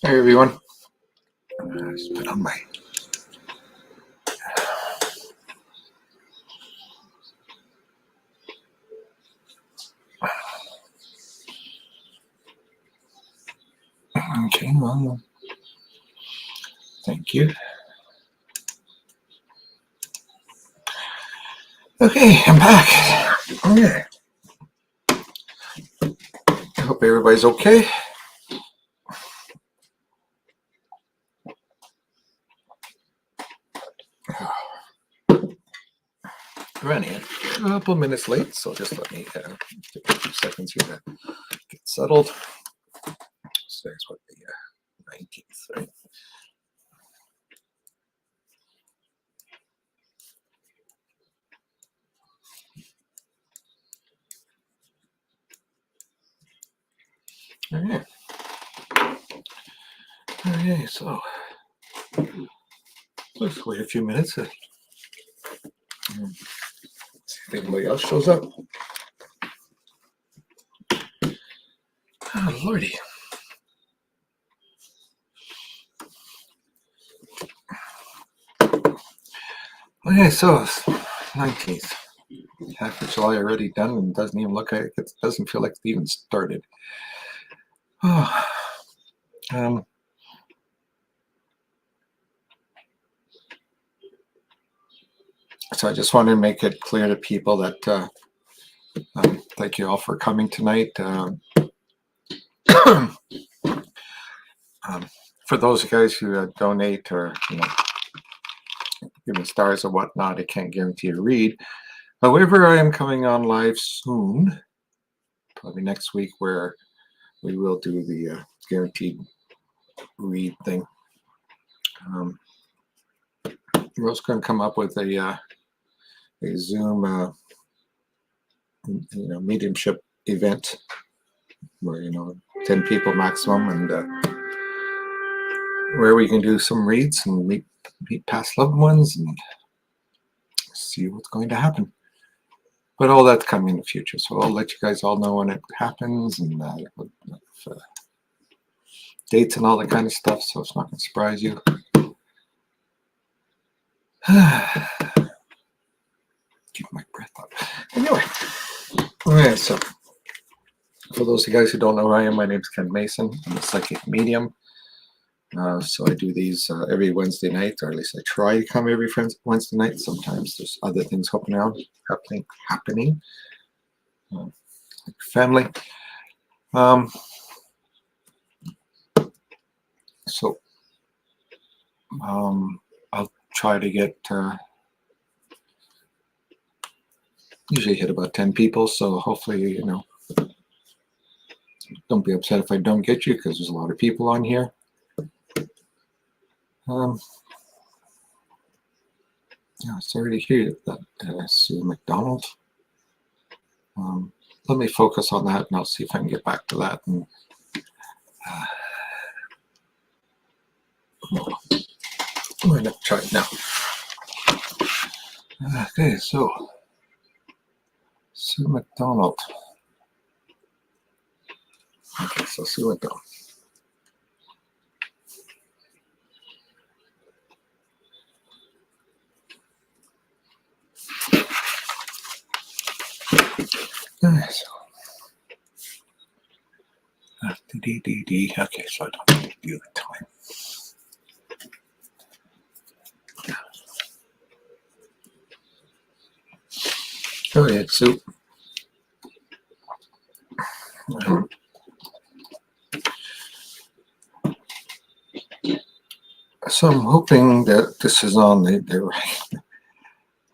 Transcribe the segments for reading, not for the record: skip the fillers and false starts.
Hey everyone. Just put on my okay. Well, thank you. Okay, I'm back. Okay. I hope everybody's okay. Running a couple minutes late, so just let me take a few seconds here to get settled. So that's what the 19th, right? Okay. Okay, so let's wait a few minutes to see if anybody else shows up. Oh, Lordy. Okay, so it's 19th. Half of July already done, and doesn't even look like it doesn't feel like it even started. Oh, so I just wanted to make it clear to people that thank you all for coming tonight. For those guys who donate or give me stars or whatnot, I can't guarantee a read. However, I am coming on live soon, probably next week, where we will do the guaranteed read thing. We're also going to come up with a Zoom, mediumship event where 10 people maximum, and where we can do some reads and meet past loved ones and see what's going to happen. But all that's coming in the future, so I'll let you guys all know when it happens and dates and all that kind of stuff, so it's not going to surprise you. Keep my breath up. Anyway, okay, so for those of you guys who don't know who I am, my name is Ken Mason. I'm a psychic medium. So I do these every Wednesday night, or at least I try to come every Wednesday night. Sometimes there's other things happening. Like family. So I'll try to get usually hit about 10 people. So hopefully, don't be upset if I don't get you, because there's a lot of people on here. Sorry to hear that, Sue McDonald. Let me focus on that, and I'll see if I can get back to that. And I'm going to try it now. Okay, so Sue McDonald. Okay, so Sue McDonald. Okay, so okay, so I don't need to do the time. Go ahead, Sue. So I'm hoping that this is on the right.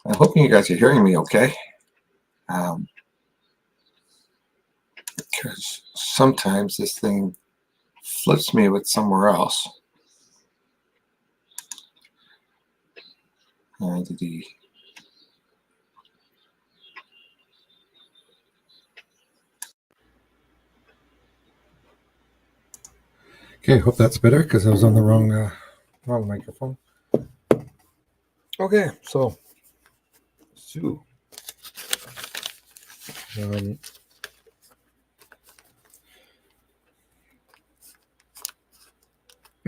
I'm hoping you guys are hearing me okay. Because sometimes this thing flips me with somewhere else. Okay, hope that's better, because I was on the wrong microphone. Okay, so Sue.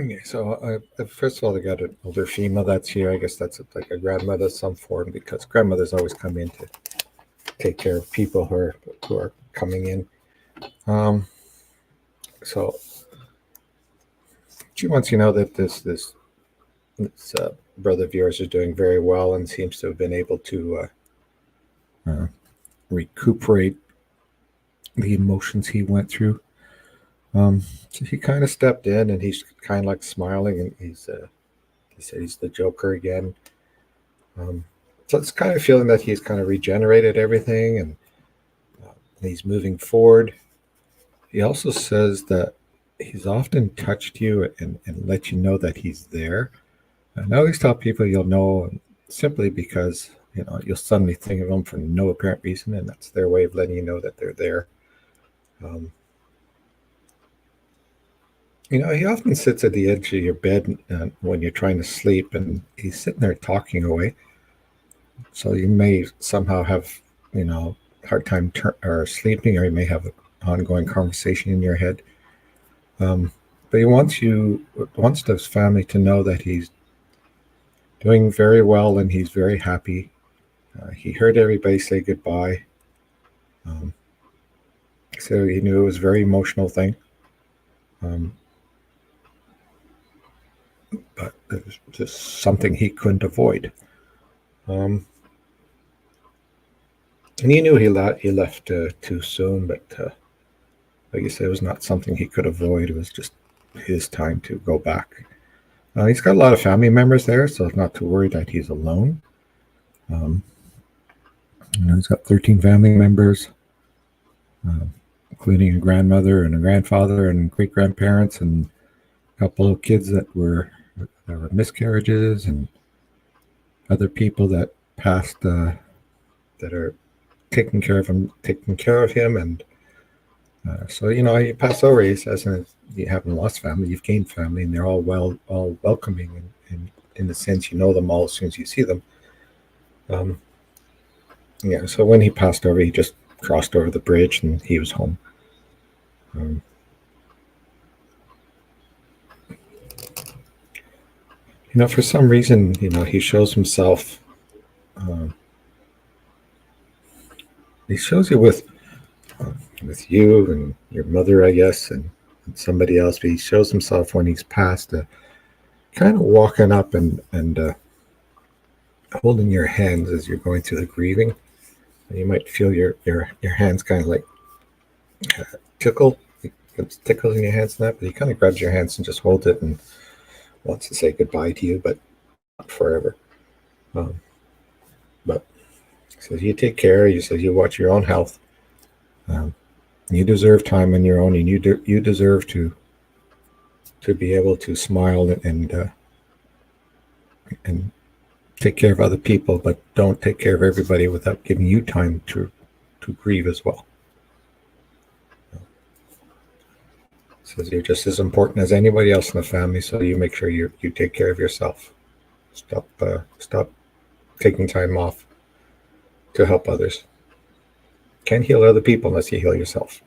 Okay, so first of all, I got an older female that's here. I guess that's like a grandmother of some form because grandmothers always come in to take care of people who are coming in. Um, so she wants you to know that this brother of yours is doing very well and seems to have been able to uh, recuperate the emotions he went through. So he kind of stepped in and he's kind of like smiling and he said he's the Joker again. So it's kind of feeling that he's kind of regenerated everything and he's moving forward. He also says that he's often touched you and let you know that he's there. And I always tell people you'll know simply because you'll suddenly think of them for no apparent reason, and that's their way of letting you know that they're there. Um, he often sits at the edge of your bed when you're trying to sleep, and he's sitting there talking away. So you may somehow have, hard time or sleeping, or you may have an ongoing conversation in your head. But he wants his family to know that he's doing very well and he's very happy. He heard everybody say goodbye. So he knew it was a very emotional thing. But it was just something he couldn't avoid. And he knew he left too soon, but like you said, it was not something he could avoid. It was just his time to go back. He's got a lot of family members there, so not to worry that he's alone. He's got 13 family members, including a grandmother and a grandfather and great grandparents and a couple of kids that were miscarriages and other people that passed that are taking care of him, and so you pass over. He says, and you haven't lost family, you've gained family, and they're all welcoming, and in the sense you know them all as soon as you see them. So when he passed over, he just crossed over the bridge and he was home. For some reason, he shows himself. He shows you with you and your mother, I guess, and somebody else. But he shows himself when he's passed, kind of walking up and holding your hands as you're going through the grieving. And you might feel your hands kind of like tickle. It's tickles in your hands and that, but he kind of grabs your hands and just holds it and wants to say goodbye to you, but not forever. But he says you take care. He says you watch your own health. You deserve time on your own, and you deserve to be able to smile and take care of other people, but don't take care of everybody without giving you time to grieve as well. Says you're just as important as anybody else in the family, so you make sure you take care of yourself. Stop taking time off to help others. Can't heal other people unless you heal yourself.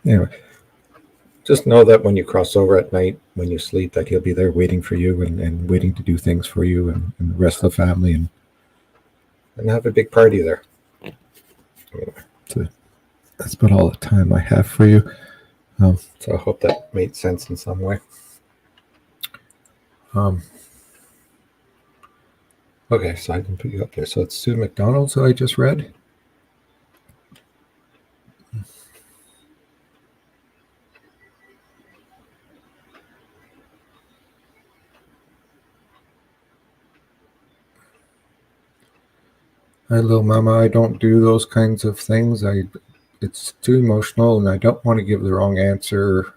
Anyway, just know that when you cross over at night, when you sleep, that he'll be there waiting for you and waiting to do things for you and the rest of the family and have a big party there. Anyway, so that's about all the time I have for you. So I hope that made sense in some way. Okay, so I can put you up there. So it's Sue McDonald's who I just read. Hi, little mama. I don't do those kinds of things. It's too emotional, and I don't want to give the wrong answer.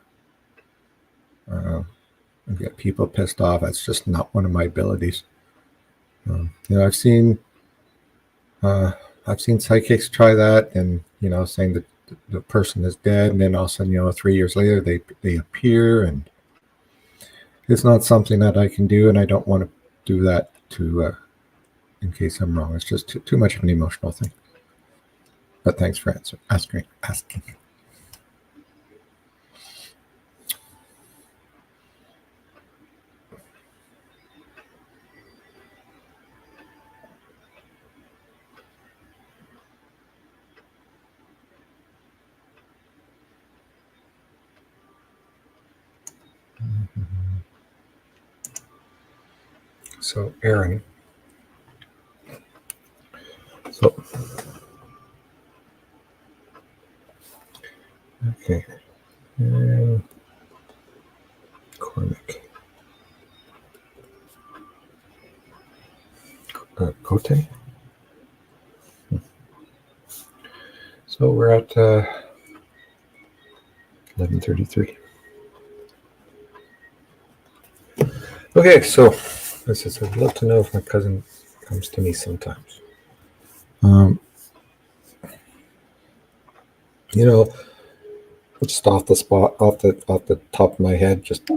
And get people pissed off. That's just not one of my abilities. I've seen psychics try that, and saying that the person is dead, and then all of a sudden, 3 years later, they appear, and it's not something that I can do, and I don't want to do that in case I'm wrong. It's just too much of an emotional thing. But thanks for asking. So Aaron. So okay. Cormac. Cote. So we're at 11:33. Okay, so this is. I'd love to know if my cousin comes to me sometimes. You know, just off the top of my head, just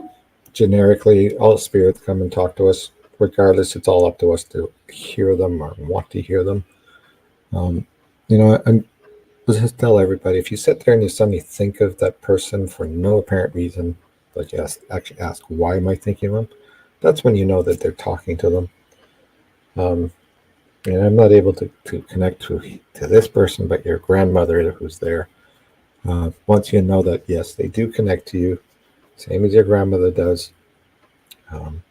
generically, all spirits come and talk to us. Regardless, it's all up to us to hear them or want to hear them. Um, and just tell everybody, if you sit there and you suddenly think of that person for no apparent reason, but you actually ask, why am I thinking of them? That's when you know that they're talking to them. And I'm not able to connect to this person, but your grandmother who's there. Once you know that, yes, they do connect to you, same as your grandmother does. Um,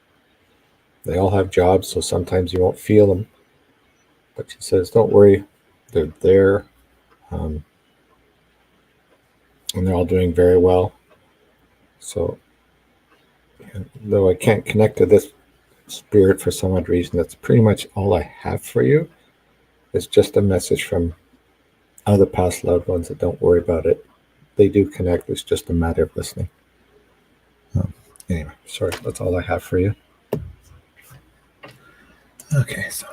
they all have jobs, so sometimes you won't feel them. But she says, don't worry, they're there. Um, and they're all doing very well. So, though I can't connect to this spirit for some odd reason, that's pretty much all I have for you. It's just a message from other past loved ones that don't worry about it. They do connect. It's just a matter of listening. Anyway, sorry, that's all I have for you. Okay, so.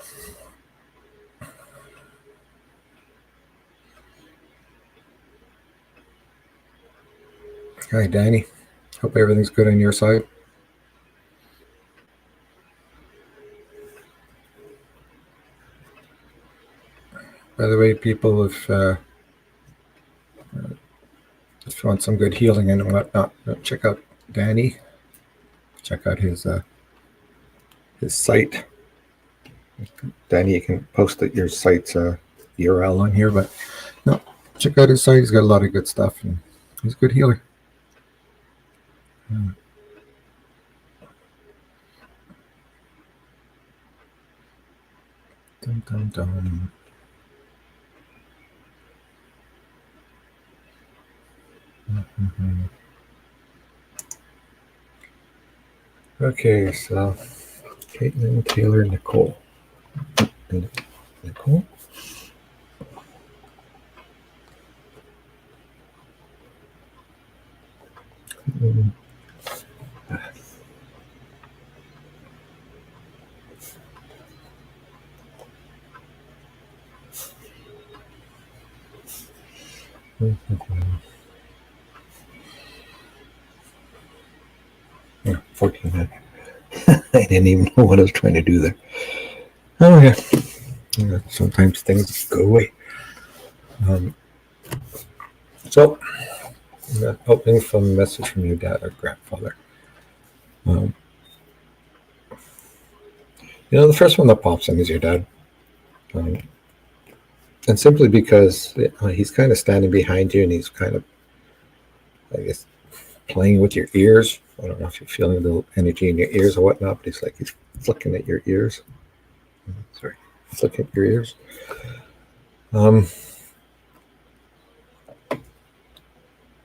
Hi, Danny. Hope everything's good on your side. By the way, people, if you want some good healing and whatnot, check out Danny. Check out his site. Danny, you can post your site's URL on here, but no, check out his site. He's got a lot of good stuff, and he's a good healer. Dum, dum, dum. Mm-hmm. Okay, so Caitlin, Taylor, Nicole. Nicole? Mm-hmm. Yeah, 14. I didn't even know what I was trying to do there. Oh, yeah. Sometimes things go away. So, opening from a message from your dad or grandfather. The first one that pops in is your dad. And simply because he's kind of standing behind you and he's kind of, I guess, playing with your ears. I don't know if you're feeling a little energy in your ears or whatnot, but he's flicking at your ears. Sorry, flicking at your ears. And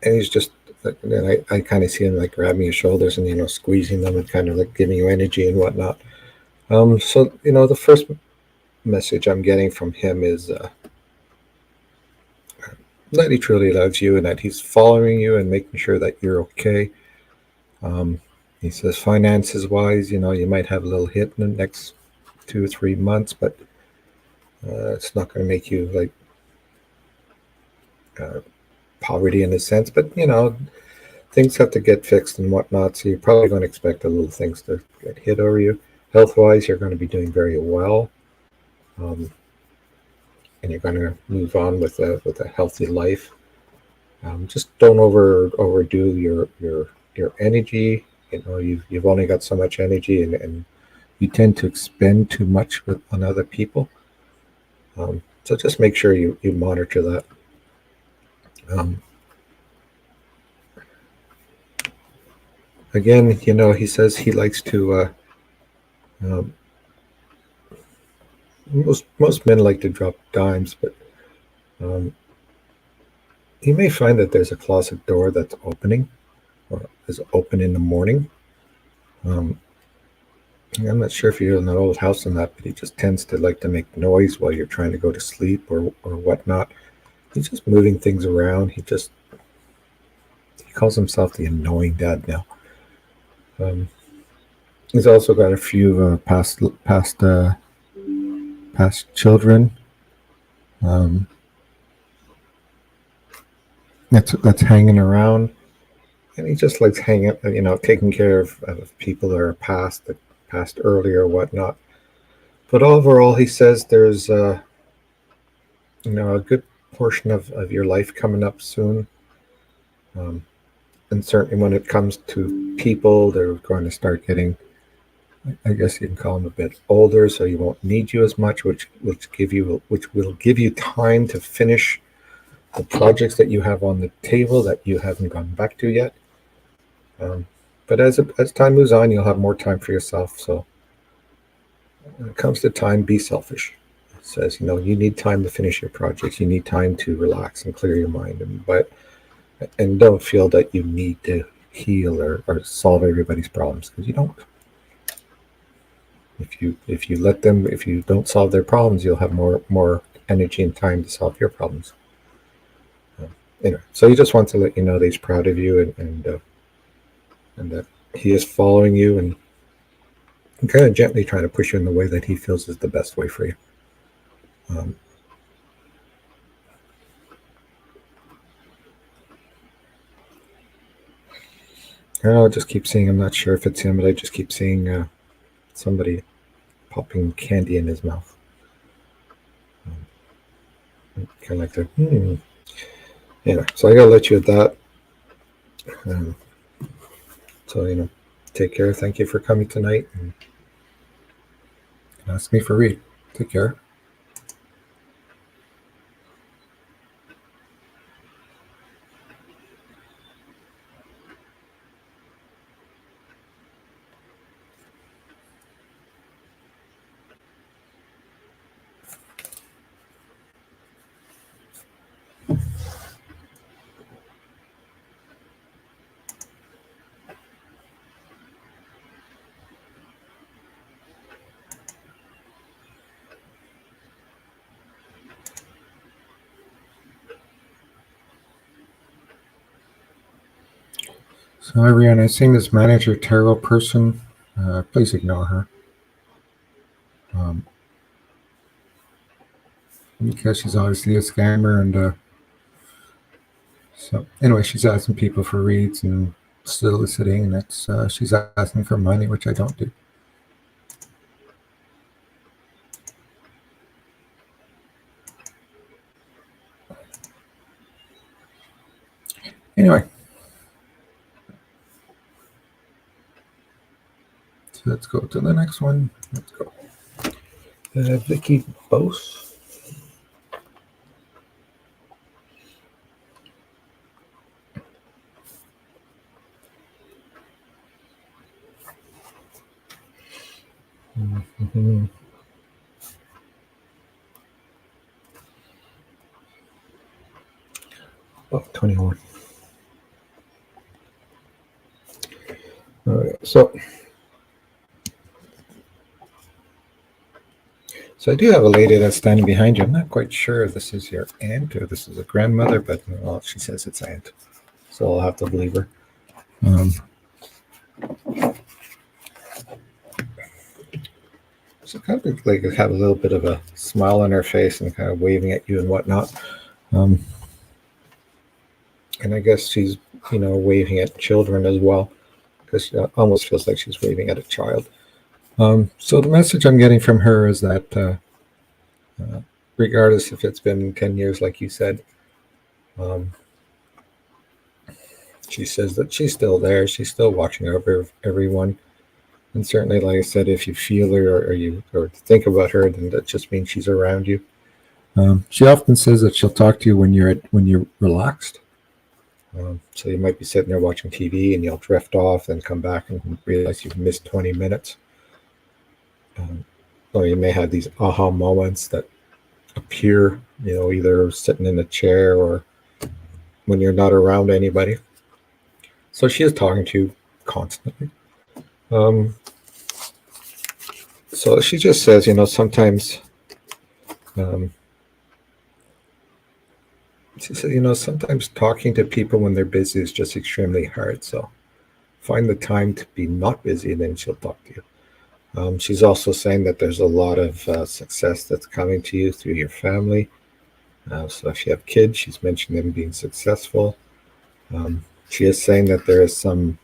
he's just, and I kind of see him like grabbing your shoulders and, squeezing them and kind of like giving you energy and whatnot. So, the first message I'm getting from him is that he truly loves you and that he's following you and making sure that you're okay. He says finances wise, you might have a little hit in the next 2 or 3 months, but it's not going to make you like poverty in a sense. But things have to get fixed and whatnot, so you're probably going to expect a little things to get hit over you. Health wise, you're going to be doing very well, and you're going to move on with a healthy life. Just don't overdo your energy. You've only got so much energy, and you tend to expend too much on other people. So just make sure you monitor that. Again, he says he likes to most men like to drop dimes, but um, you may find that there's a closet door that's opening or is open in the morning. Um, I'm not sure if you're in an old house or not, but he just tends to like to make noise while you're trying to go to sleep or whatnot. He's just moving things around. He calls himself the annoying dad now. Um, he's also got a few past children. Um, that's hanging around, and he just likes hanging, taking care of people that are passed early or whatnot. But overall, he says there's a good portion of your life coming up soon. Um, and certainly when it comes to people, they're going to start getting, I guess you can call them a bit older, so you won't need you as much, which will give you time to finish the projects that you have on the table that you haven't gone back to yet. Um, but as time moves on, you'll have more time for yourself. So when it comes to time, be selfish. It says, you need time to finish your projects. You need time to relax and clear your mind, and don't feel that you need to heal or solve everybody's problems, because you don't. If you don't solve their problems, you'll have more energy and time to solve your problems. Anyway, so he just wants to let you know that he's proud of you, and that he is following you and kind of gently trying to push you in the way that he feels is the best way for you. Um, I just keep seeing, I'm not sure if it's him, but I just keep seeing somebody popping candy in his mouth. Kind of like the, Anyway, so I gotta let you at that. Um, so, take care. Thank you for coming tonight and ask me for a read. Take care. So everyone, I seen this manager tarot person. Please ignore her. Because she's obviously a scammer, and so anyway, she's asking people for reads and soliciting, and she's asking for money, which I don't do. Anyway, so let's go to the next one. Let's go. Vicky Bose. Mm-hmm. Oh, 21. All right, so I do have a lady that's standing behind you. I'm not quite sure if this is your aunt or this is a grandmother, but well, she says it's aunt, so I'll have to believe her. So kind of like have a little bit of a smile on her face and kind of waving at you and whatnot. And I guess she's, waving at children as well, because she almost feels like she's waving at a child. So the message I'm getting from her is that regardless if it's been 10 years, like you said, she says that she's still there. She's still watching over everyone. And certainly, like I said, if you feel her or think about her, then that just means she's around you. She often says that she'll talk to you when you're relaxed. So you might be sitting there watching TV and you'll drift off and come back and realize you've missed 20 minutes. or you may have these aha moments that appear, either sitting in a chair or when you're not around anybody. So she is talking to you constantly. Um, so she just says, sometimes, um, she said, sometimes talking to people when they're busy is just extremely hard. So find the time to be not busy, and then she'll talk to you. She's also saying that there's a lot of success that's coming to you through your family. So if you have kids, she's mentioned them being successful. She is saying that there is um,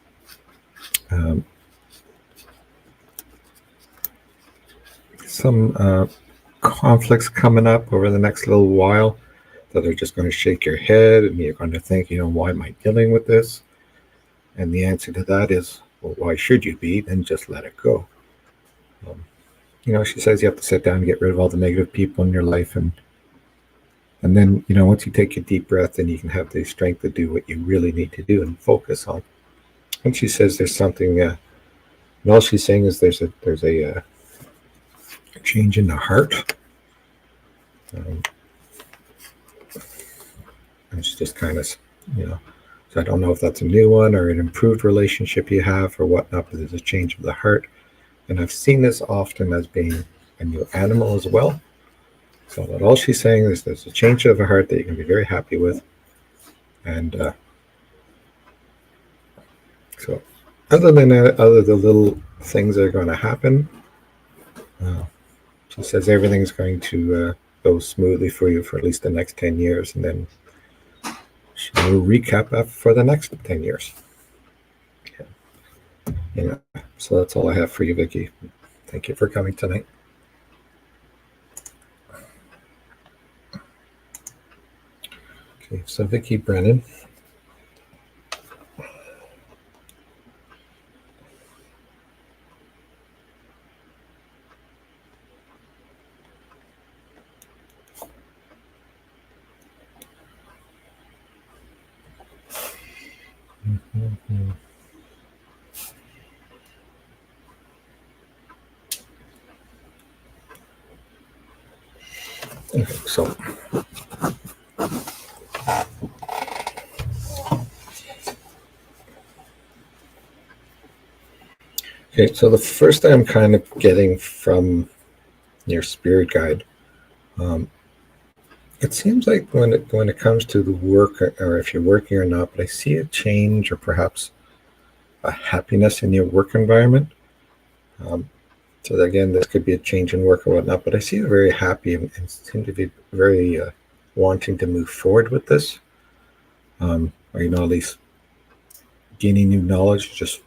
some conflicts coming up over the next little while that are just going to shake your head, and you're going to think, why am I dealing with this? And the answer to that is, well, why should you be? Then just let it go. She says you have to sit down and get rid of all the negative people in your life, and then, once you take a deep breath, then you can have the strength to do what you really need to do and focus on. And she says there's something, and all she's saying is there's a change in the heart. And she's just kind of, so I don't know if that's a new one or an improved relationship you have or whatnot, but there's a change of the heart. And I've seen this often as being a new animal as well. So what all she's saying is there's a change of the heart that you can be very happy with. And so other than that, other the little things that are going to happen, she says everything's going to go smoothly for you for at least the next 10 years. And then she'll recap for the next 10 years. So that's all I have for you, Vicki. Thank you for coming tonight. Okay, so Vicki Brennan. Okay, so the first thing I'm kind of getting from your spirit guide, it seems like when it comes to the work, or if you're working or not, but I see a change or perhaps a happiness in your work environment. So again, this could be a change in work or whatnot, but I see you very happy and seem to be very wanting to move forward with this, or at least gaining new knowledge, just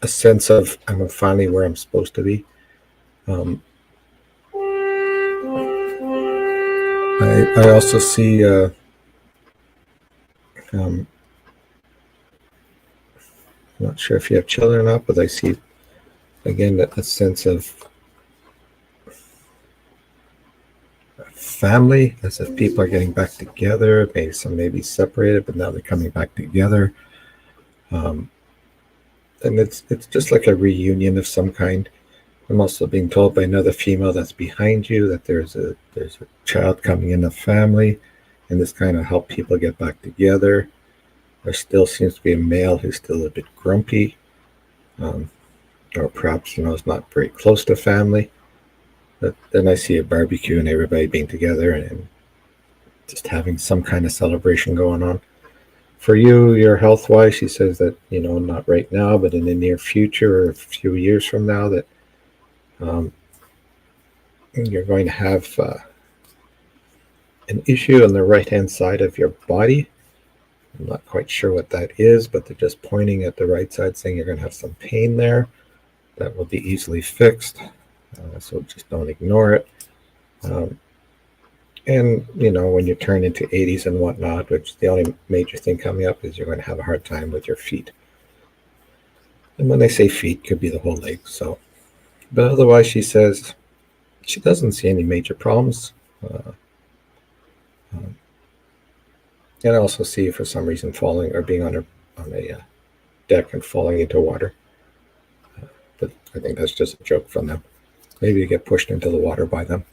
a sense of I'm finally where I'm supposed to be. I also see I'm not sure if you have children or not, but I see again a sense of family, as if people are getting back together. Maybe some may be separated, but now they're coming back together. And it's just like a reunion of some kind. I'm also being told by another female that's behind you that there's a child coming in the family, and this kind of help people get back together. There still seems to be a male who's still a bit grumpy, or perhaps is not very close to family. But then I see a barbecue and everybody being together and just having some kind of celebration going on. For you, your health-wise, she says that, not right now, but in the near future or a few years from now, that you're going to have an issue on the right-hand side of your body. I'm not quite sure what that is, but they're just pointing at the right side, saying you're going to have some pain there. That will be easily fixed, so just don't ignore it. And, when you turn into 80s and whatnot, which the only major thing coming up is you're going to have a hard time with your feet. And when they say feet, could be the whole leg. So, but otherwise, she says she doesn't see any major problems. And I also see you for some reason falling or being on a deck and falling into water. But I think that's just a joke from them. maybe you get pushed into the water by them.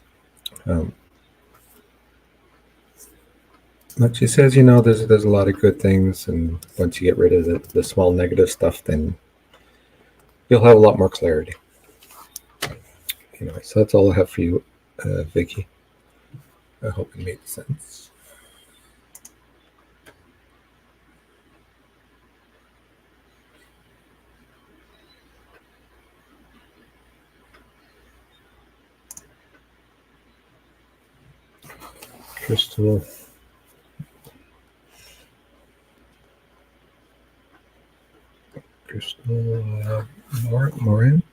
But she says, there's a lot of good things, and once you get rid of the small negative stuff, then you'll have a lot more clarity. Anyway, so that's all I have for you, Vicky. I hope it made sense. Crystal. Crystal Morin.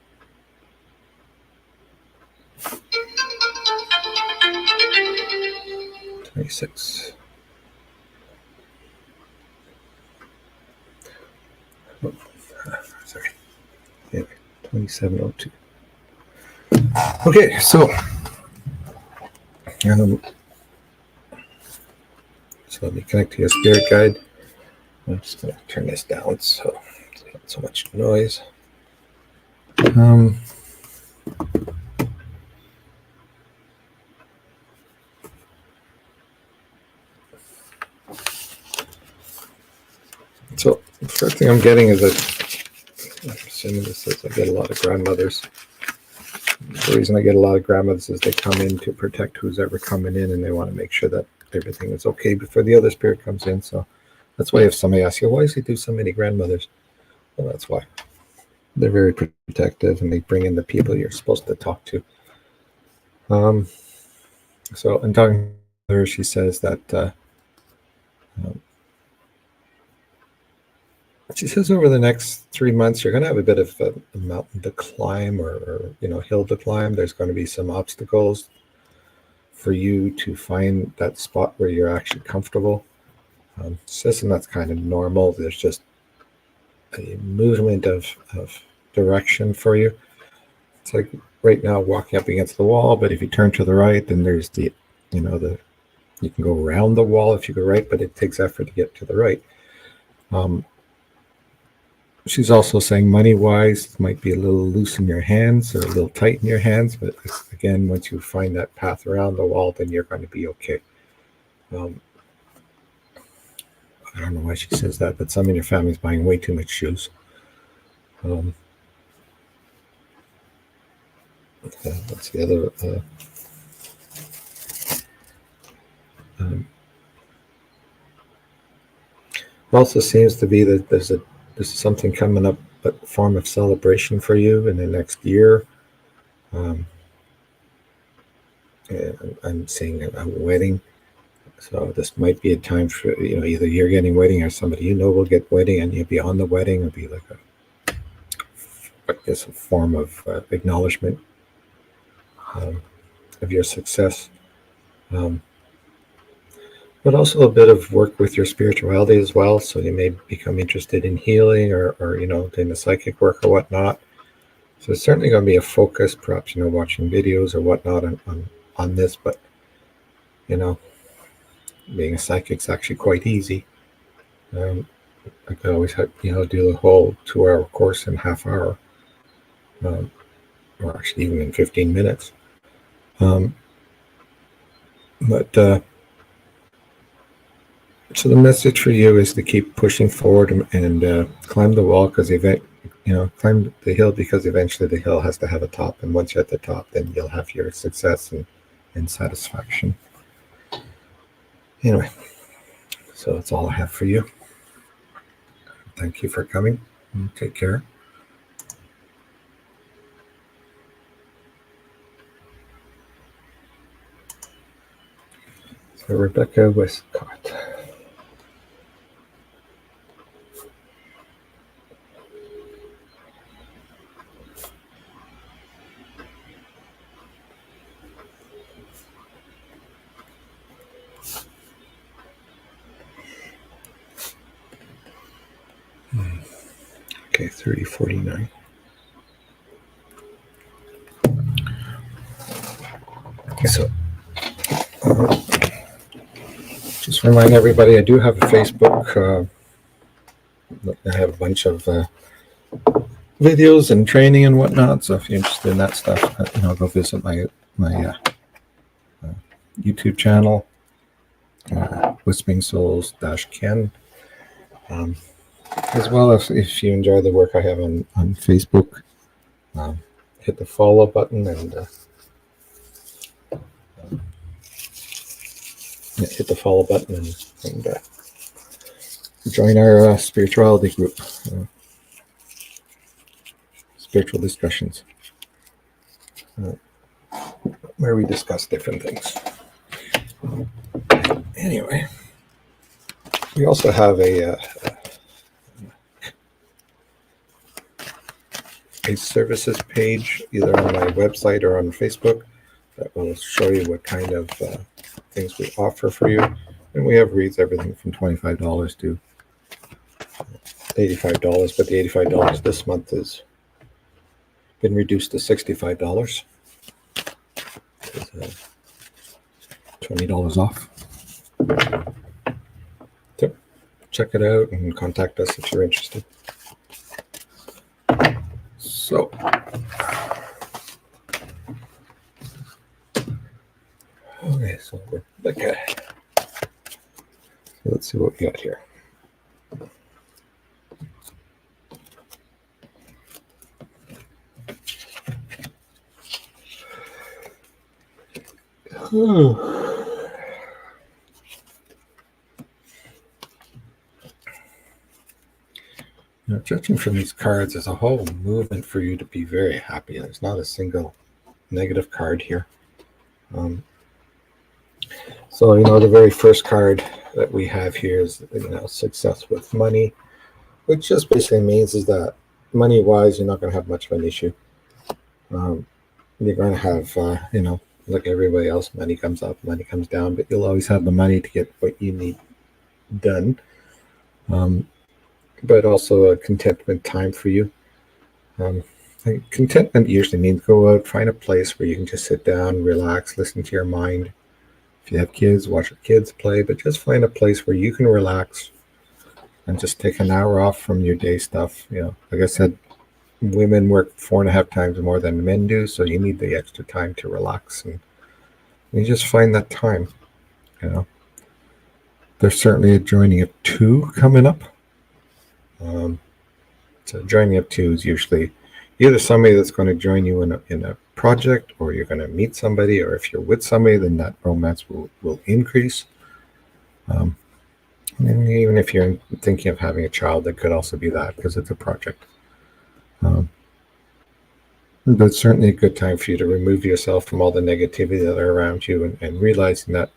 $26. Oh, sorry. Anyway, 2702. Okay, so let me connect to your spirit guide. I'm just going to turn this down so it's not so much noise. So the first thing I'm getting is I'm assuming this says I get a lot of grandmothers. The reason I get a lot of grandmothers is they come in to protect who's ever coming in, and they want to make sure that everything is okay before the other spirit comes in. So that's why if somebody asks you, why does he do so many grandmothers? Well, that's why. They're very protective, and they bring in the people you're supposed to talk to. So in talking to her, she says that she says over the next 3 months, you're going to have a bit of a mountain to climb or hill to climb. There's going to be some obstacles for you to find that spot where you're actually comfortable. Says, and that's kind of normal. There's just a movement of direction for you. It's like right now walking up against the wall, but if you turn to the right, then there's you can go around the wall if you go right, but it takes effort to get to the right. She's also saying money-wise, it might be a little loose in your hands or a little tight in your hands, but again, once you find that path around the wall, then you're going to be okay. I don't know why she says that, but some in your family is buying way too much shoes. That's the other. It also seems to be that there's something coming up, a form of celebration for you in the next year. And I'm seeing a wedding. So this might be a time for, either you're getting wedding or somebody will get wedding, and you'll be on the wedding. It'll be like a form of acknowledgement of your success. But also a bit of work with your spirituality as well. So you may become interested in healing or doing the psychic work or whatnot. So it's certainly going to be a focus, perhaps, watching videos or whatnot on this. But, being a psychic is actually quite easy. I could always do the whole 2-hour course in half hour, or actually even in 15 minutes. So the message for you is to keep pushing forward and climb the wall, because climb the hill, because eventually the hill has to have a top, and once you're at the top, then you'll have your success and satisfaction. Anyway, so that's all I have for you. Thank you for coming. Take care. So Rebecca Westcott. Okay, 3049. So, just remind everybody, I do have a Facebook. I have a bunch of videos and training and whatnot. So if you're interested in that stuff, go visit my YouTube channel, Whispering Souls Ken. As well as if you enjoy the work I have on Facebook, hit the follow button and join our spirituality group, spiritual discussions, where we discuss different things. Anyway, we also have a services page either on my website or on Facebook that will show you what kind of things we offer for you. And we have reads everything from $25 to $85, but the $85 this month has been reduced to $65. $20 off. So check it out and contact us if you're interested. So okay, so we're okay. Let's see what we got here. Now, judging from these cards, there's a whole movement for you to be very happy. There's not a single negative card here. So, the very first card that we have here is, success with money, which just basically means is that money-wise, you're not going to have much of an issue. You're going to have, like everybody else, money comes up, money comes down, but you'll always have the money to get what you need done. But also a contentment time for you. Contentment usually means go out, find a place where you can just sit down, relax, listen to your mind. If you have kids, watch your kids play, but just find a place where you can relax and just take an hour off from your day stuff. Like I said, women work 4.5 times more than men do, so you need the extra time to relax, and you just find that time. There's certainly a joining of two coming up. So joining of two is usually either somebody that's going to join you in a project, or you're going to meet somebody, or if you're with somebody, then that romance will increase. And even if you're thinking of having a child, it could also be that, because it's a project. But it's certainly a good time for you to remove yourself from all the negativity that are around you, and realizing that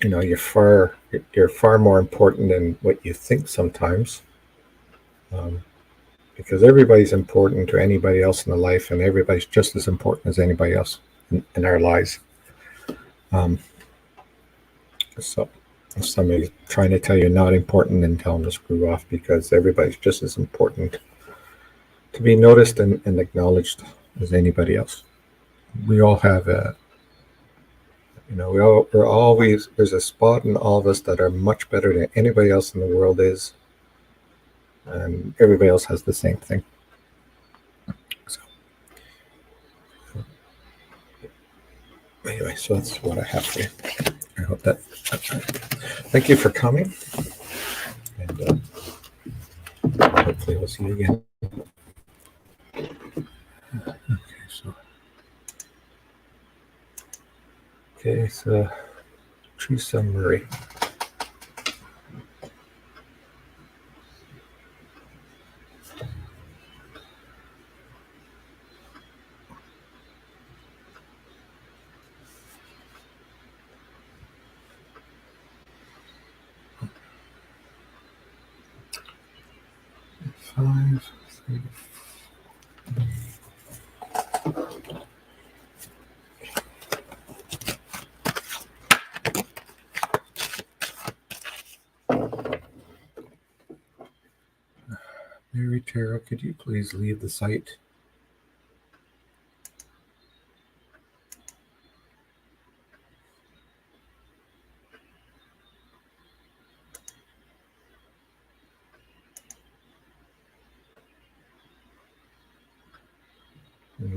you're far more important than what you think sometimes, because everybody's important to anybody else in the life, and everybody's just as important as anybody else in our lives. So if somebody's trying to tell you you're not important, then tell them to screw off, because everybody's just as important to be noticed and acknowledged as anybody else. We all have there's a spot in all of us that are much better than anybody else in the world is, and everybody else has the same thing. So anyway, so that's what I have for you. I hope that's right. Thank you for coming, and hopefully we'll see you again. Okay, so true summary. Five, three, Mary Tarot, could you please leave the site?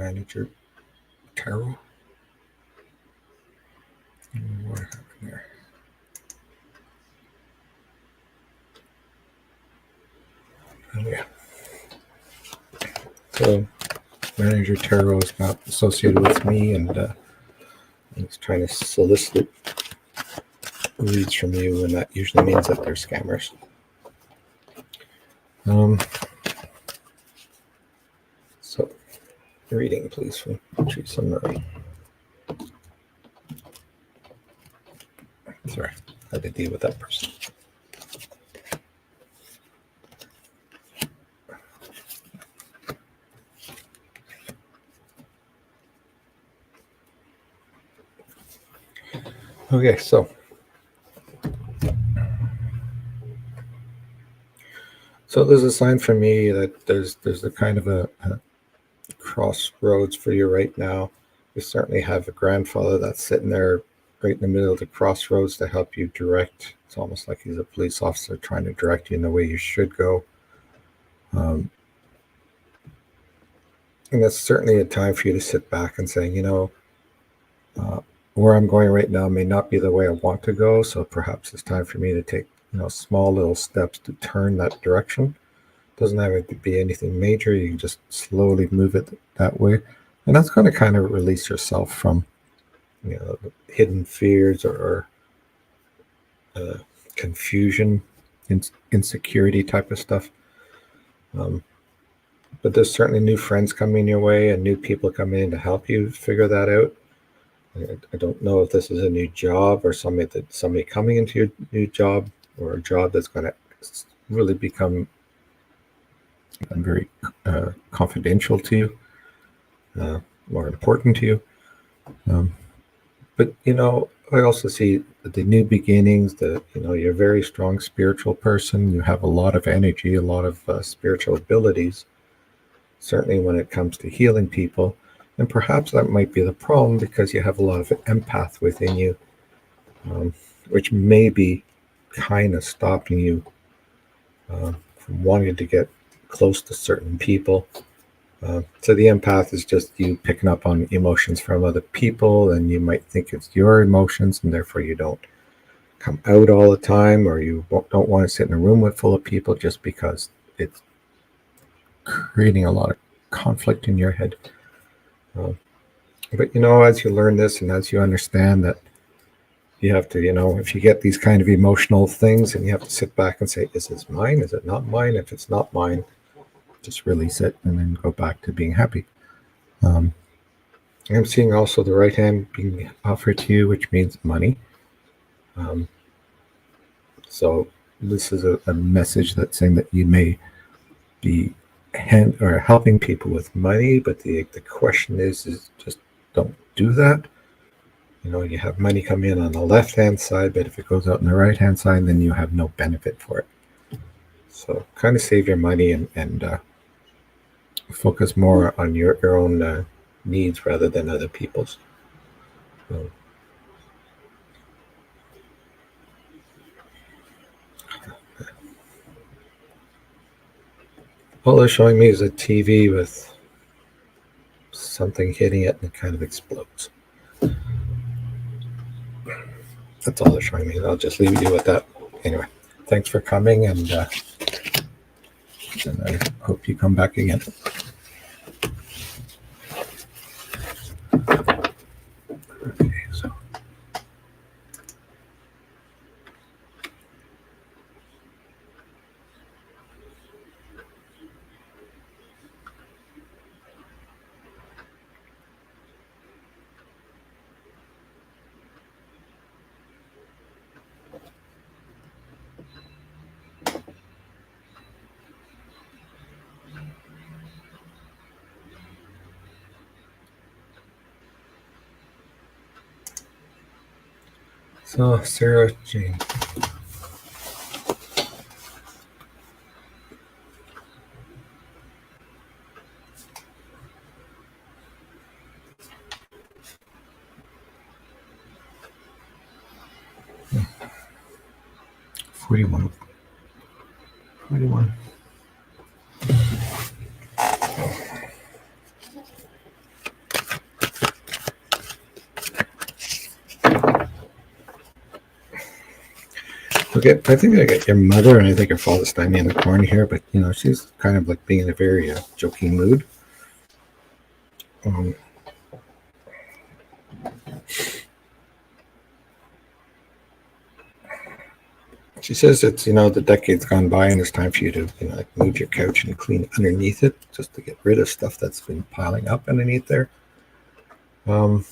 Manager Tarot. What happened there? Oh yeah. So Manager Tarot is not associated with me, and he's trying to solicit leads from you, and that usually means that they're scammers. So, reading, please, from Teresa Murray. Sorry, I had to deal with that person. Okay, so there's a sign for me that there's a kind of a crossroads for you right now. You certainly have a grandfather that's sitting there right in the middle of the crossroads to help you direct. It's almost like he's a police officer trying to direct you in the way you should go. And that's certainly a time for you to sit back and say, where I'm going right now may not be the way I want to go. So perhaps it's time for me to take, small little steps to turn that direction. Doesn't have to be anything major. You can just slowly move it that way. And that's going to kind of release yourself from, hidden fears or confusion, insecurity type of stuff. But there's certainly new friends coming your way and new people coming in to help you figure that out. I don't know if this is a new job or somebody coming into your new job, or a job that's going to really become very confidential to you, more important to you. But I also see the new beginnings. You're a very strong spiritual person. You have a lot of energy, a lot of spiritual abilities. Certainly when it comes to healing people. And perhaps that might be the problem, because you have a lot of empath within you, which may be kind of stopping you from wanting to get close to certain people. So the empath is just you picking up on emotions from other people, and you might think it's your emotions, and therefore you don't come out all the time, or you don't want to sit in a room full of people just because it's creating a lot of conflict in your head. But as you learn this, and as you understand that you have to, if you get these kind of emotional things, and you have to sit back and say, is this mine? Is it not mine? If it's not mine, just release it and then go back to being happy. I'm seeing also the right hand being offered to you, which means money. So this is a message that's saying that you may be helping people with money, but the question is just don't do that. You have money come in on the left hand side, but if it goes out on the right hand side, then you have no benefit for it. So kind of save your money and focus more on your own needs rather than other people's. All they're showing me is a TV with something hitting it and it kind of explodes. That's all they're showing me. I'll just leave you with that. Anyway, thanks for coming, and I hope you come back again. Okay, so. So, Sarah Jane. Hmm. 41. Okay, I think I got your mother, and I think your father's standing in the corner here, but she's kind of like being in a very joking mood. Um, she says it's the decade's gone by, and it's time for you to like move your couch and clean underneath it, just to get rid of stuff that's been piling up underneath there. Um,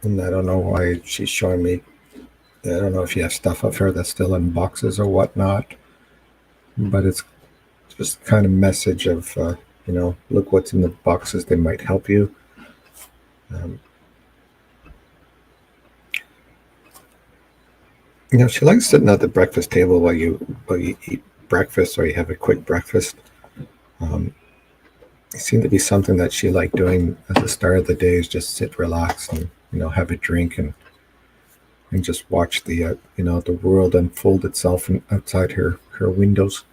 and I don't know why she's showing me. I don't know if you have stuff of her that's still in boxes or whatnot, but it's just kind of message of look what's in the boxes. They might help you. Um, she likes sitting at the breakfast table while you eat breakfast or you have a quick breakfast. Um, it seemed to be something that she liked doing at the start of the day, is just sit, relax, and have a drink and just watch the world unfold itself outside her windows.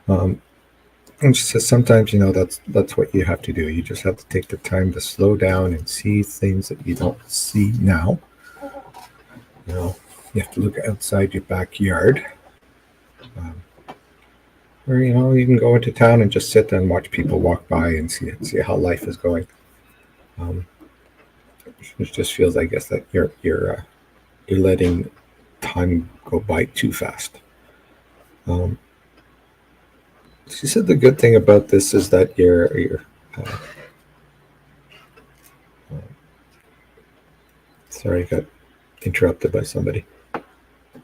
Um, and she says sometimes that's what you have to do. You just have to take the time to slow down and see things that you don't see now. You know, you have to look outside your backyard. Um, or you can go into town and just sit there and watch people walk by and see how life is going. Um, it just feels, I guess, that you're letting time go by too fast. Um, she said the good thing about this is that you're uh, sorry, I got interrupted by somebody.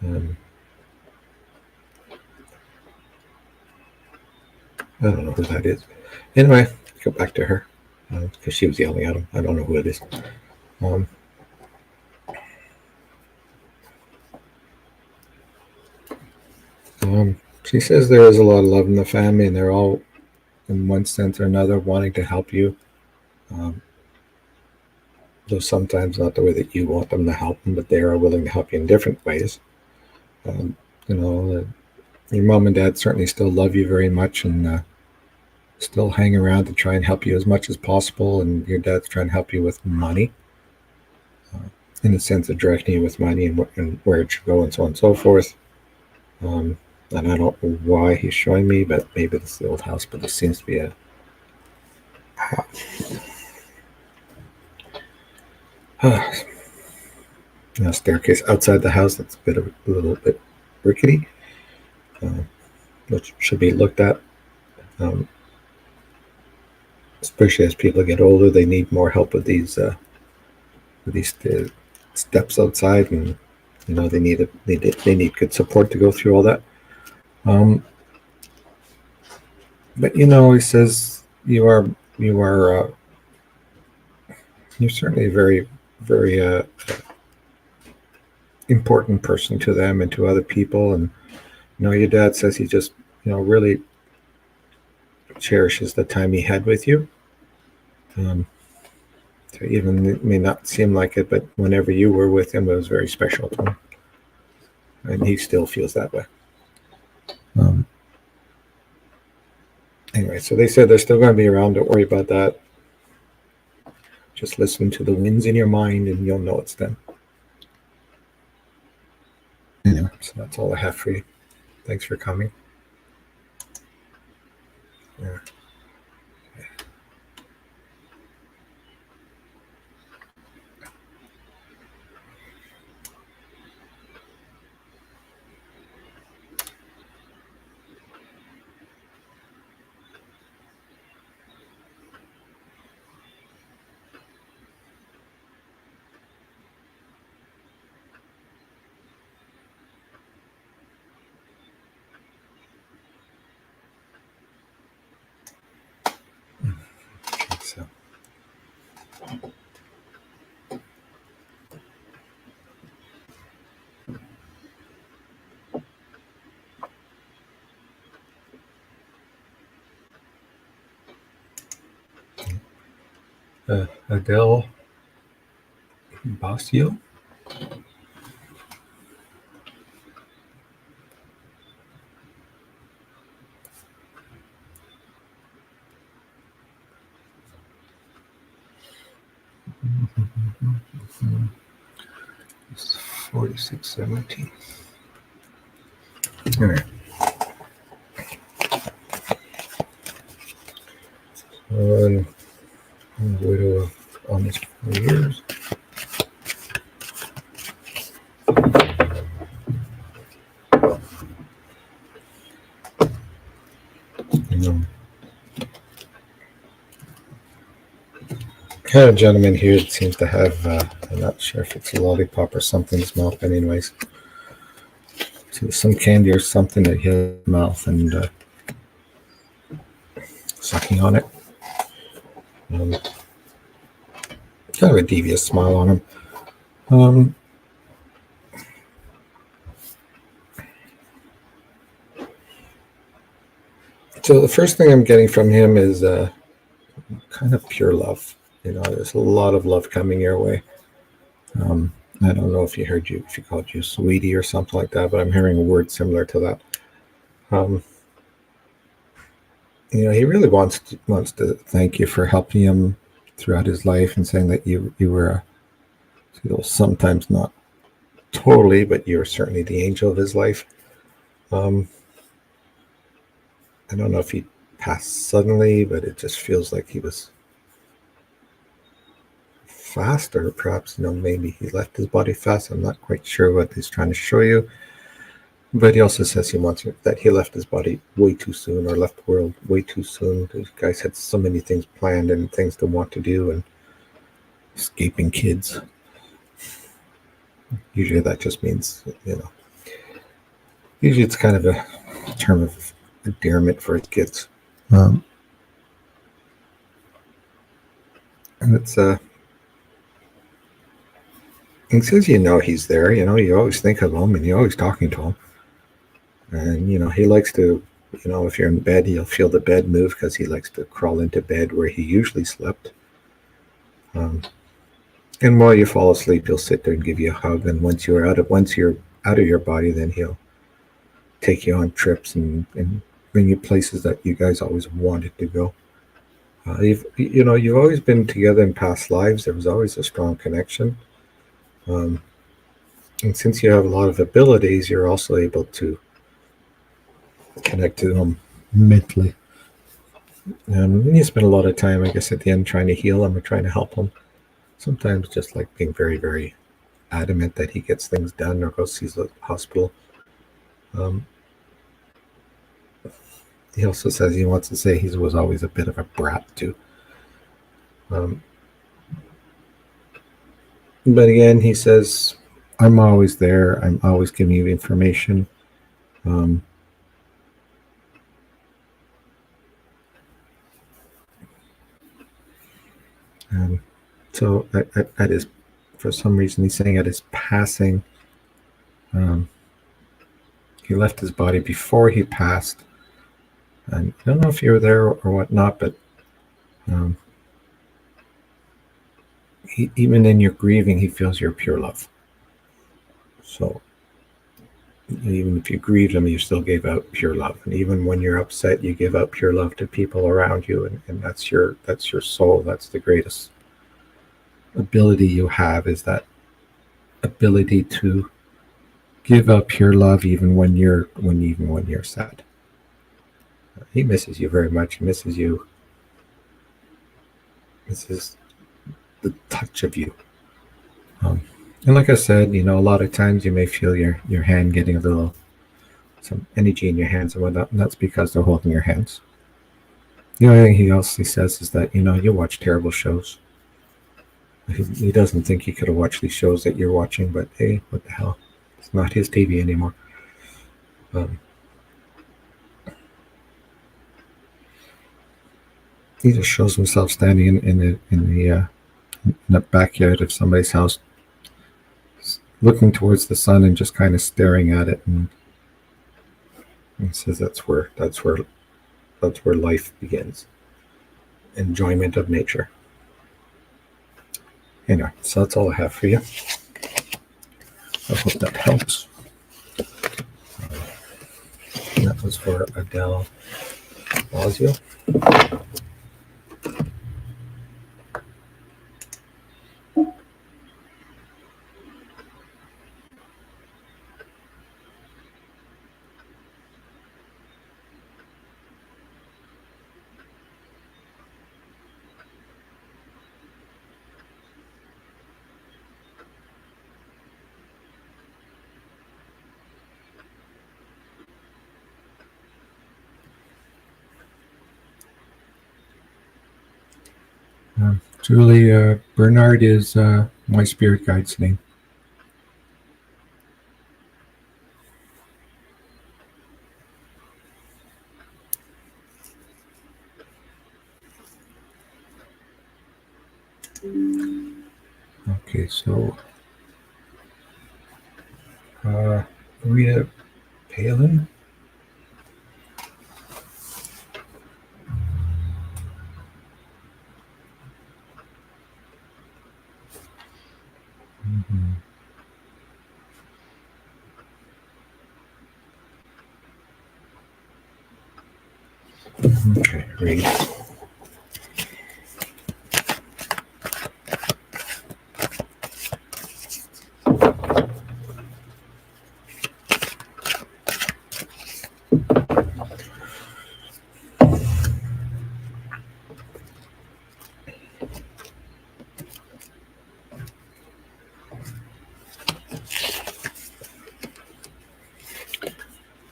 Um, I don't know who that is. Anyway, go back to her because she was yelling at him. I don't know who it is. Um, she says there is a lot of love in the family, and they're all, in one sense or another, wanting to help you. Um, though sometimes not the way that you want them to help them, but they are willing to help you in different ways. Um, you know, your mom and dad certainly still love you very much and still hang around to try and help you as much as possible. And your dad's trying to help you with money, uh, in the sense of directing you with money and where it should go and so on and so forth. Um, and I don't know why he's showing me, but maybe it's the old house, but this seems to be a staircase outside the house that's a little bit rickety, uh, which should be looked at. Um, Especially as people get older, they need more help with these steps outside, and they need good support to go through all that. Um, but he says you're certainly a very very important person to them and to other people, and your dad says he just really cherishes the time he had with you. Um, so even it may not seem like it, but whenever you were with him, it was very special to him, and he still feels that way. Um, anyway, so they said they're still going to be around. Don't worry about that. Just listen to the winds in your mind, and you'll know it's them. Anyway, so that's all I have for you. Thanks for coming. Yeah. So, Adele Basio. It's 4617. All right. Widow of almost 4 years. Had a gentleman here that seems to have, I'm not sure if it's a lollipop or something in his mouth, but anyways, so some candy or something that he has in his mouth and sucking on it. Kind of a devious smile on him. So the first thing I'm getting from him is kind of pure love. There's a lot of love coming your way. I don't know if he called you sweetie or something like that, but I'm hearing a word similar to that. He really wants to thank you for helping him throughout his life and saying that you were, sometimes not totally, but you're certainly the angel of his life. I don't know if he passed suddenly, but it just feels like he was fast, or perhaps maybe he left his body fast. I'm not quite sure what he's trying to show you, but he also says that he left his body way too soon, or left the world way too soon. These guys had so many things planned and things to want to do, and escaping kids. Usually that just means usually it's kind of a term of endearment for his kids. And it's and since he's there, you always think of him and you're always talking to him. And, he likes to, if you're in bed, he'll feel the bed move because he likes to crawl into bed where he usually slept. And while you fall asleep, he'll sit there and give you a hug. And once you're out of your body, then he'll take you on trips and bring you places that you guys always wanted to go. You've always been together in past lives. There was always a strong connection. And since you have a lot of abilities, you're also able to connect to them mentally. And you spend a lot of time, I guess, at the end trying to heal him or trying to help him. Sometimes just like being very, very adamant that he gets things done or goes sees the hospital. He also says he wants to say he was always a bit of a brat too. But again, he says, I'm always there. I'm always giving you information. So at his, for some reason, he's saying at his passing, he left his body before he passed. And I don't know if you were there or whatnot, but even in your grieving, he feels your pure love. So even if you grieved him, you still gave out pure love. And even when you're upset, you give out pure love to people around you. And that's your soul. That's the greatest ability you have, is that ability to give out pure love even when you're sad. He misses you very much. He misses you. Misses the touch of you. And like I said, a lot of times you may feel your hand getting some energy in your hands and whatnot, and that's because they're holding your hands. The only thing he says is that, you watch terrible shows. He doesn't think he could have watched these shows that you're watching, but hey, what the hell? It's not his TV anymore. He just shows himself standing in the backyard of somebody's house, looking towards the sun and just kind of staring at it, and he says that's where life begins. Enjoyment of nature. Anyway, so that's all I have for you. I hope that helps. That was for Adele Bosio. Julie, Bernard is my spirit guide's name. Okay, so Rita Palin. Mm-hmm. Okay, read.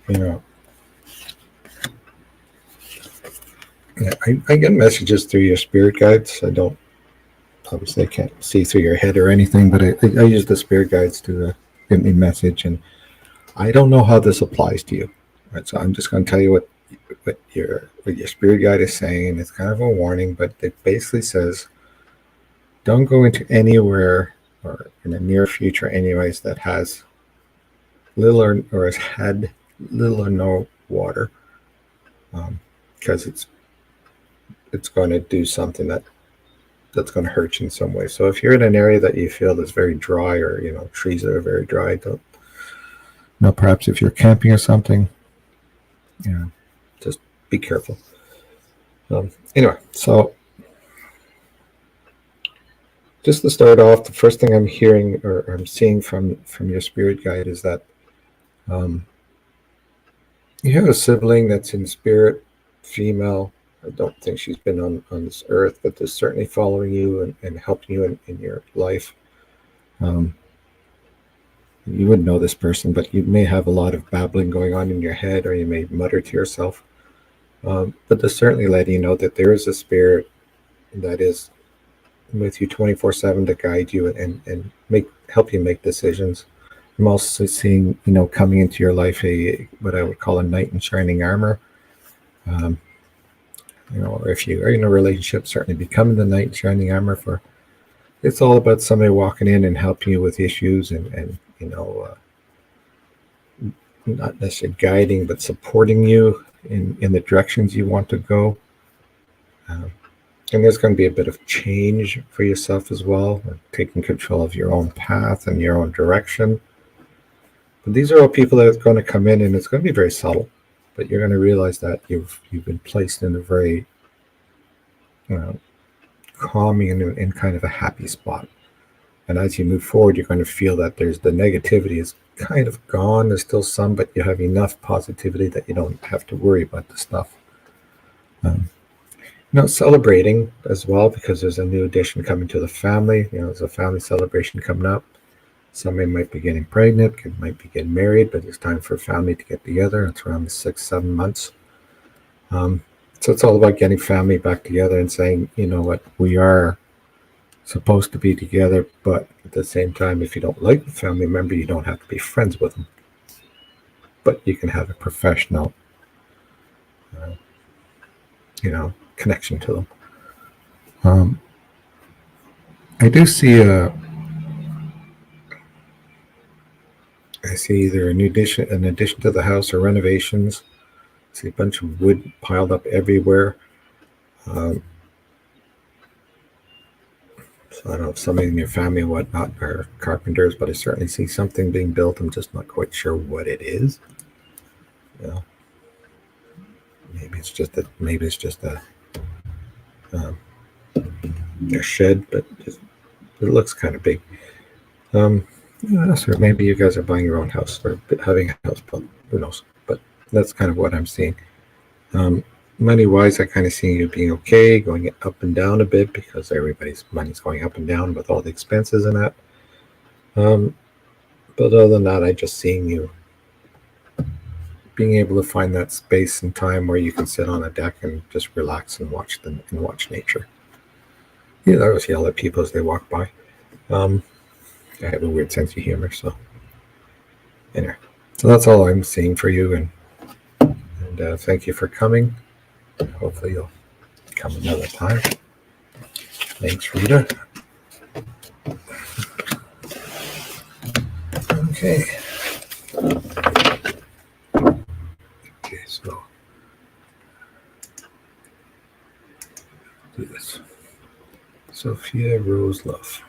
You know, yeah, I get messages through your spirit guides. I don't, obviously, I can't see through your head or anything, but I use the spirit guides to give me message, and I don't know how this applies to you. Right, so I'm just going to tell you what your spirit guide is saying. It's kind of a warning, but it basically says don't go into anywhere or in the near future, anyways, that has little or has had little or no water, because it's going to do something that's going to hurt you in some way. So if you're in an area that you feel is very dry, or trees that are very dry, don't. No, perhaps if you're camping or something, just be careful. Anyway, so just to start off, the first thing I'm hearing or I'm seeing from your spirit guide is that you have a sibling that's in spirit, female. I don't think she's been on this earth, but they're certainly following you and helping you in your life. You wouldn't know this person, but you may have a lot of babbling going on in your head, or you may mutter to yourself. But they're certainly letting you know that there is a spirit that is with you 24/7 to guide you and help you make decisions. I'm also seeing, coming into your life what I would call a knight in shining armor. Or if you are in a relationship, certainly becoming the knight in shining armor for. It's all about somebody walking in and helping you with issues and not necessarily guiding, but supporting you in the directions you want to go. And there's going to be a bit of change for yourself as well, taking control of your own path and your own direction. But these are all people that are going to come in, and it's going to be very subtle. But you're going to realize that you've been placed in a very calming and kind of a happy spot. And as you move forward, you're going to feel that there's the negativity is kind of gone. There's still some, but you have enough positivity that you don't have to worry about the stuff. Celebrating as well, because there's a new addition coming to the family. There's a family celebration coming up. Somebody might be getting pregnant, might be getting married, but it's time for a family to get together. It's around 6-7 months. So it's all about getting family back together and saying, you know what, we are supposed to be together, but at the same time, if you don't like the family member, you don't have to be friends with them. But you can have a professional, connection to them. I do see I see either an addition to the house or renovations. I see a bunch of wood piled up everywhere. So I don't know if somebody in your family and whatnot are carpenters, but I certainly see something being built. I'm just not quite sure what it is. Maybe it's just a shed, but it looks kind of big. So maybe you guys are buying your own house or having a house built. Who knows? But that's kind of what I'm seeing. Money-wise, I kind of see you being okay, going up and down a bit because everybody's money's going up and down with all the expenses and that. But other than that, I just seeing you being able to find that space and time where you can sit on a deck and just relax and watch nature. I always yell at people as they walk by. I have a weird sense of humor, so anyway. So that's all I'm seeing for you, and thank you for coming. Hopefully you'll come another time. Thanks, Rita. Okay. Okay, so do this. Sophia Rose Love.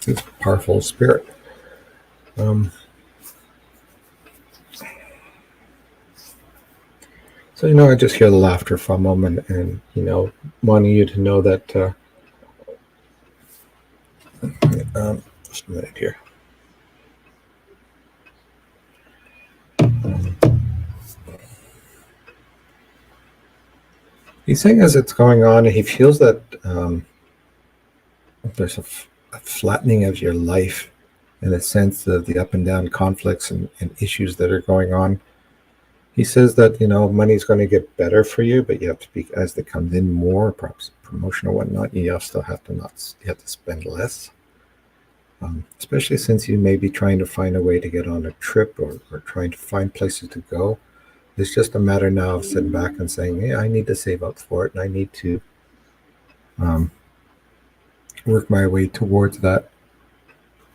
It's a powerful spirit. So, I just hear the laughter from them and wanting you to know that, just a minute here. He's saying as it's going on, he feels that there's a flattening of your life in the sense of the up and down conflicts and issues that are going on. He says that, money's going to get better for you, but you have to be, as it comes in more, perhaps promotion or whatnot, you still have to spend less. Especially since you may be trying to find a way to get on a trip or trying to find places to go. It's just a matter now of sitting back and saying, hey, I need to save up for it, and I need to work my way towards that.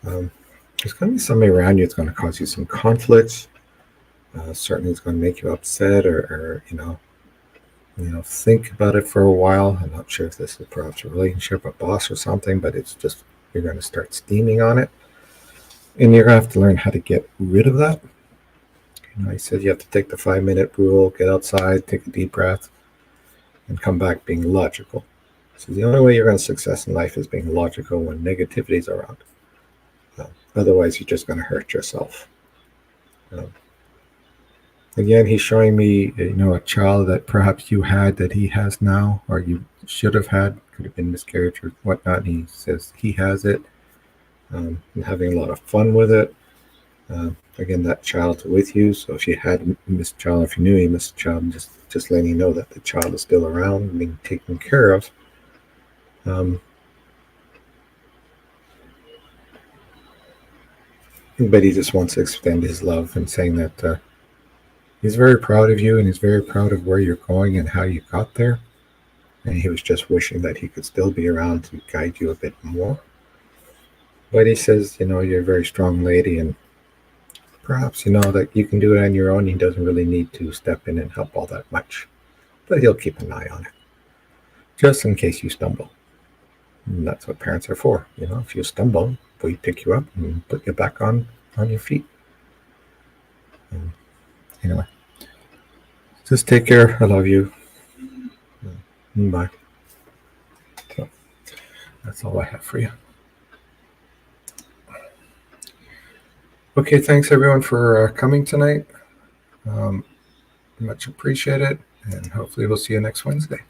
There's going to be somebody around you that's going to cause you some conflicts. Certainly it's going to make you upset or think about it for a while. I'm not sure if this is perhaps a relationship, a boss or something, but it's just, you're going to start steaming on it. And you're going to have to learn how to get rid of that. I said you have to take the 5-minute rule, get outside, take a deep breath, and come back being logical. So the only way you're going to success in life is being logical when negativity is around. Otherwise, you're just going to hurt yourself. Again, he's showing me, a child that perhaps you had that he has now, or you should have had, could have been miscarriage or whatnot. He says he has it, and having a lot of fun with it. Again, that child's with you. So if you had a missed child, if you knew you missed a child, just letting you know that the child is still around and being taken care of. But he just wants to extend his love and saying that he's very proud of you and he's very proud of where you're going and how you got there. And he was just wishing that he could still be around to guide you a bit more. But he says, you're a very strong lady, and perhaps, that you can do it on your own. He doesn't really need to step in and help all that much. But he'll keep an eye on it, just in case you stumble. And that's what parents are for. If you stumble, we pick you up and put you back on your feet. Anyway, just take care. I love you. Bye. So that's all I have for you. Okay, thanks everyone for coming tonight. Much appreciated, and hopefully we'll see you next Wednesday.